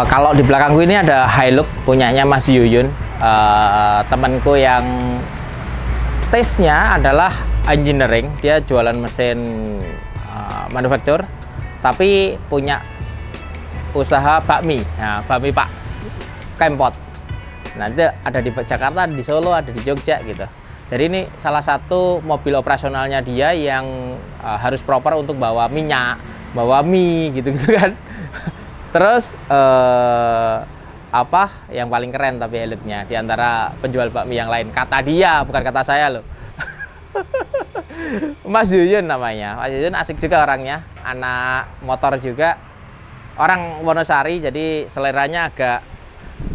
Kalau di belakangku ini ada Hilux punyanya Mas Yuyun, temanku yang tesnya adalah engineering. Dia jualan mesin manufaktur, tapi punya usaha bakmi. Nah, bakmi Pak Kempot. Nah, itu ada di Jakarta, di Solo, ada di Jogja gitu. Jadi ini salah satu mobil operasionalnya dia yang harus proper untuk bawa minyak, bawa mie gitu-gitu kan. Terus apa yang paling keren tapi Hilux-nya di antara penjual bakmi yang lain, kata dia, bukan kata saya loh. Mas Yuyun namanya. Mas Yuyun asik juga orangnya, anak motor juga. Orang Wonosari, jadi seleranya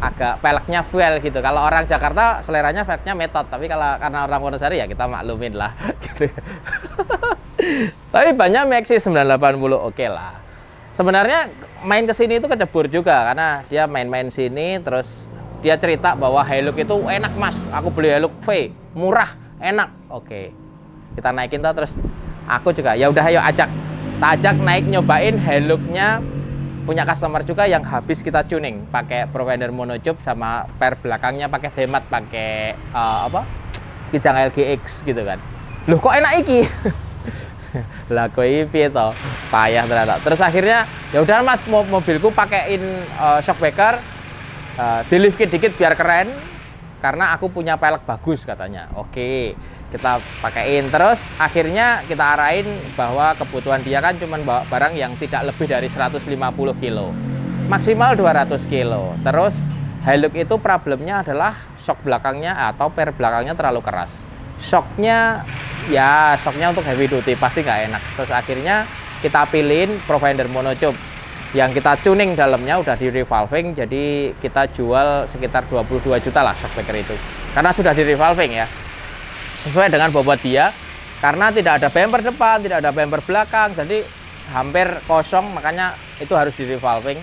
agak peleknya fuel gitu. Kalau orang Jakarta seleranya velgnya metode, tapi kalau karena orang Wonosari ya kita maklumin lah gitu. Tapi banyak Maxi 980 oke lah. Sebenarnya main ke sini itu kecebur juga karena dia main-main sini, terus dia cerita bahwa Hilux itu enak Mas, aku beli Hilux V, murah, enak. Oke. Kita naikin tuh, terus aku juga ya udah ayo tak ajak naik nyobain Hilux-nya punya customer juga yang habis kita tuning pakai provider monocube sama per belakangnya pakai hemat, pakai kijang LGX gitu kan. Loh kok enak iki? Lah kok piye to? Payah ternyata. Terus akhirnya ya udah Mas, mobilku pakein shock breaker, di-lift dikit biar keren karena aku punya pelek bagus katanya. Oke, kita pakein. Terus akhirnya kita arahin bahwa kebutuhan dia kan cuma bawa barang yang tidak lebih dari 150 kilo. Maksimal 200 kilo. Terus Hilux itu problemnya adalah shock belakangnya atau per belakangnya terlalu keras. Shocknya untuk heavy duty pasti nggak enak. Terus akhirnya kita pilihin provider monocube yang kita tuning dalamnya udah di revolving, jadi kita jual sekitar 22 juta lah shock breaker itu karena sudah di revolving ya, sesuai dengan bobot dia, karena tidak ada bumper depan, tidak ada bumper belakang, jadi hampir kosong, makanya itu harus di revolving.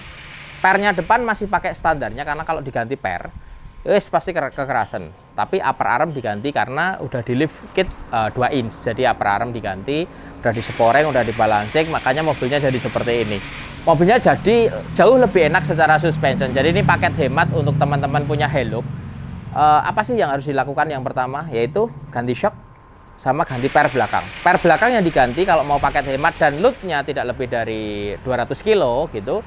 Pernya depan masih pakai standarnya karena kalau diganti per pasti kekerasan, tapi upper arm diganti karena udah di lift kit 2 inch, jadi upper arm diganti, udah disporeng, udah dibalancing, makanya mobilnya jadi seperti ini. Mobilnya jadi jauh lebih enak secara suspension. Jadi ini paket hemat untuk teman-teman punya Hilux. Apa sih yang harus dilakukan? Yang pertama yaitu ganti shock sama ganti per belakang. Per belakang yang diganti kalau mau paket hemat dan loadnya tidak lebih dari 200 kilo gitu.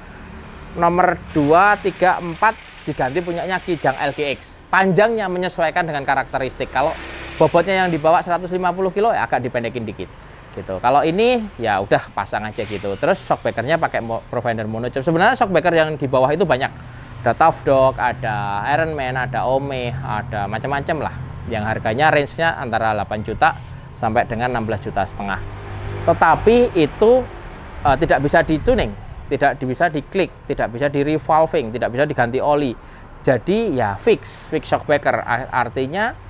Nomor 2, 3, 4 diganti punyanya kijang LGX. Panjangnya menyesuaikan dengan karakteristik. Kalau bobotnya yang dibawa 150 kilo ya agak dipendekin dikit gitu. Kalau ini ya udah pasang aja gitu. Terus shockbreakernya pakai provider monocube. Sebenarnya shockbreaker yang di bawah itu banyak. Ada Tough Dog, ada Ironman, ada Ome, ada macam-macam lah. Yang harganya range-nya antara 8 juta sampai dengan 16 juta setengah. Tetapi itu tidak bisa dituning, tidak bisa diklik, tidak bisa di revolving, tidak bisa diganti oli. Jadi ya fix shockbreaker. Artinya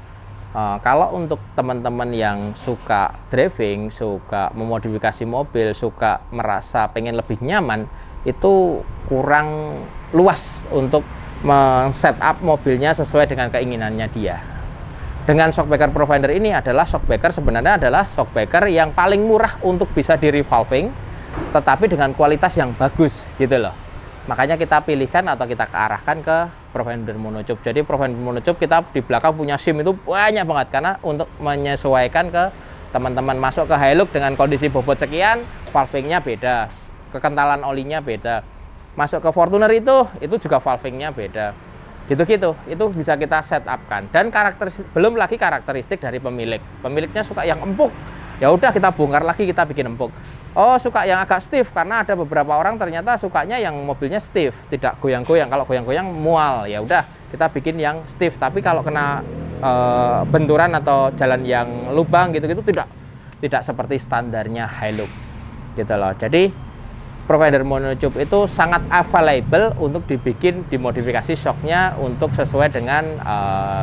kalau untuk teman-teman yang suka driving, suka memodifikasi mobil, suka merasa pengen lebih nyaman, itu kurang luas untuk men-setup mobilnya sesuai dengan keinginannya dia. Dengan shockbreaker provider ini adalah sebenarnya adalah shockbreaker yang paling murah untuk bisa di revolving, tetapi dengan kualitas yang bagus gitu loh. Makanya kita pilihkan atau kita kearahkan ke provider monocube. Jadi provider monocube kita di belakang punya SIM itu banyak banget karena untuk menyesuaikan ke teman-teman masuk ke Hilux dengan kondisi bobot sekian, valvingnya beda, kekentalan olinya beda. Masuk ke Fortuner itu juga valvingnya beda. Gitu-gitu, itu bisa kita setupkan. Dan belum lagi karakteristik dari pemilik. Pemiliknya suka yang empuk, ya udah kita bongkar lagi, kita bikin empuk. Oh, suka yang agak stiff karena ada beberapa orang ternyata sukanya yang mobilnya stiff, tidak goyang-goyang. Kalau goyang-goyang mual, ya udah kita bikin yang stiff. Tapi kalau kena benturan atau jalan yang lubang gitu-gitu tidak seperti standarnya Hilux gitu loh. Jadi provider monocube itu sangat available untuk dibikin dimodifikasi shocknya untuk sesuai dengan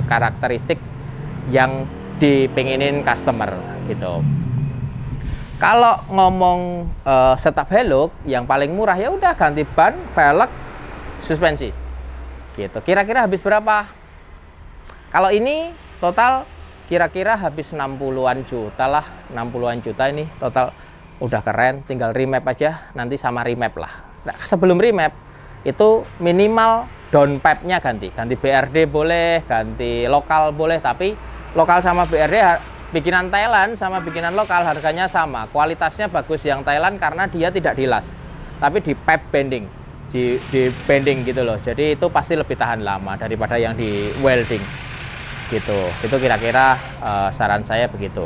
karakteristik yang dipinginin customer gitu. Kalau ngomong setup Hilux yang paling murah ya udah ganti ban, velg, suspensi. Gitu. Kira-kira habis berapa? Kalau ini total kira-kira habis 60-an juta lah, 60-an juta ini total udah keren, tinggal remap aja nanti sama remap lah. Nah, sebelum remap itu minimal downpipe-nya ganti BRD boleh, ganti lokal boleh, tapi lokal sama BRD bikinan Thailand sama bikinan lokal harganya sama, kualitasnya bagus yang Thailand karena dia tidak dilas, tapi di pipe bending, di bending gitu loh, jadi itu pasti lebih tahan lama daripada yang di welding gitu. Itu kira-kira saran saya begitu.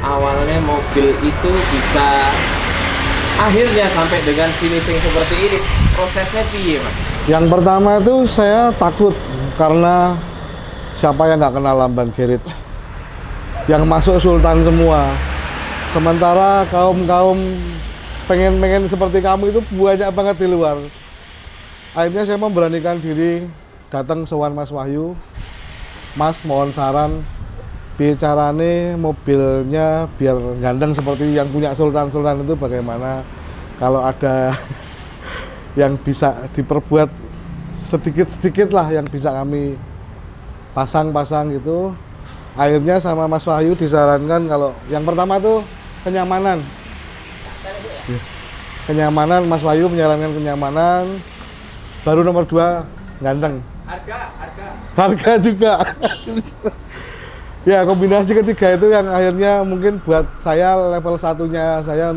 Awalnya mobil itu bisa akhirnya sampai dengan finishing seperti ini, prosesnya piye, Mas? Yang pertama itu saya takut karena siapa yang nggak kenal Lamban Garage, yang masuk Sultan semua. Sementara kaum pengen seperti kamu itu banyak banget di luar. Akhirnya saya memberanikan diri datang sowan Mas Wahyu. Mas, mohon saran bicarane mobilnya biar ganteng seperti yang punya Sultan itu bagaimana, kalau ada yang bisa diperbuat sedikit-sedikit lah yang bisa kami pasang gitu. Akhirnya sama Mas Wahyu disarankan kalau yang pertama tuh kenyamanan. Kenyamanan, Mas Wahyu menyarankan kenyamanan. Baru nomor 2 ganteng. Harga juga. Ya, kombinasi ketiga itu yang akhirnya mungkin buat saya level satunya saya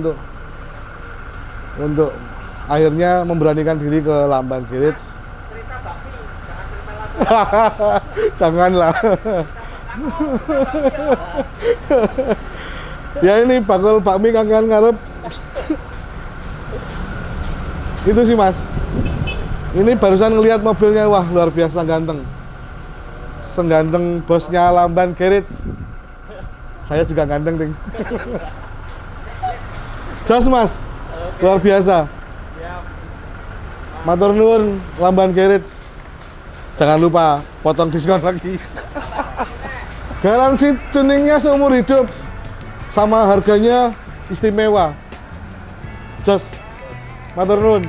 untuk akhirnya memberanikan diri ke Lamban Garage. Cerita bakmi, jangan cerita lagu. Janganlah. Ya ini bakul bakmi kangen ngarep. Itu sih Mas. Ini barusan ngelihat mobilnya, wah luar biasa ganteng. Sengganteng bosnya Lamban Garage. Saya juga ganteng, Ding. Jos Mas, luar biasa. Matur nuwun Lamban Garage. Jangan lupa potong diskon lagi. Garansi tuningnya seumur hidup, sama harganya istimewa. Jos, matur nuwun.